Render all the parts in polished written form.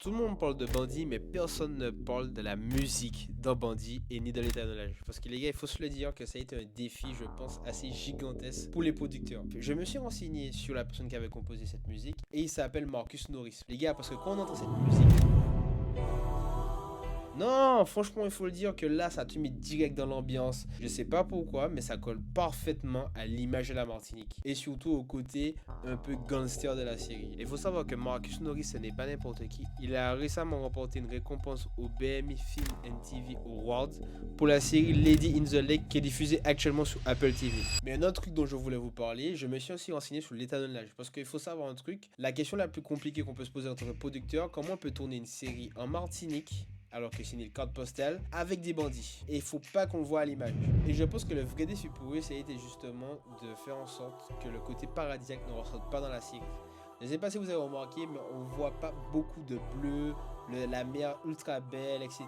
Tout le monde parle de Bandit, mais personne ne parle de la musique dans Bandit et ni de l'étalonnage. Parce que les gars, il faut se le dire que ça a été un défi, je pense, assez gigantesque pour les producteurs. Je me suis renseigné sur la personne qui avait composé cette musique et il s'appelle Marcus Norris. Les gars, parce que quand on entend cette musique... Non, franchement, il faut le dire que là, ça te met direct dans l'ambiance. Je sais pas pourquoi, mais ça colle parfaitement à l'image de la Martinique. Et surtout au côté un peu gangster de la série. Il faut savoir que Marcus Norris, ce n'est pas n'importe qui. Il a récemment remporté une récompense au BMI Film and TV Awards pour la série Lady in the Lake qui est diffusée actuellement sur Apple TV. Mais un autre truc dont je voulais vous parler, je me suis aussi renseigné sur l'étalonnage. Parce qu'il faut savoir un truc, la question la plus compliquée qu'on peut se poser en tant que producteur, comment on peut tourner une série en Martinique alors que c'est une carte postale avec des bandits. Et il faut pas qu'on le voit à l'image. Et je pense que le vrai défi pour eux, ça a été justement de faire en sorte que le côté paradisiaque ne ressorte pas dans la série. Je ne sais pas si vous avez remarqué, mais on voit pas beaucoup de bleu, la mer ultra belle, etc.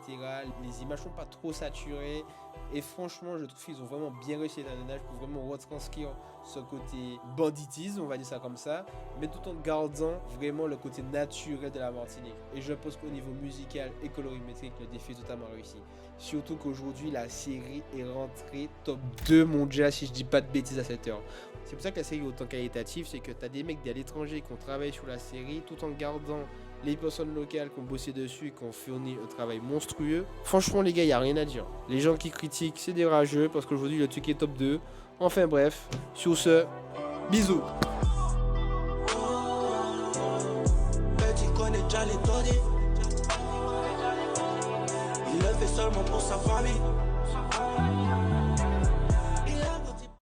Les images sont pas trop saturées. Et franchement, je trouve qu'ils ont vraiment bien réussi l'étalonnage pour vraiment retranscrire ce côté banditisme, on va dire ça comme ça, mais tout en gardant vraiment le côté naturel de la Martinique. Et je pense qu'au niveau musical et colorimétrique, le défi est totalement réussi. Surtout qu'aujourd'hui, la série est rentrée top 2 mondial, si je dis pas de bêtises à cette heure. C'est pour ça que la série est autant qualitative, c'est que tu as des mecs à l'étranger qui ont travaillé sur la série tout en gardant les personnes locales qui ont bossé dessus et qui ont fourni un travail monstrueux. Franchement les gars, il n'y a rien à dire. Les gens qui critiquent, c'est des rageux parce qu'aujourd'hui le truc est top 2. Enfin bref, sur ce, bisous. Petit connaît déjà les taudis. Il le fait seulement pour sa famille.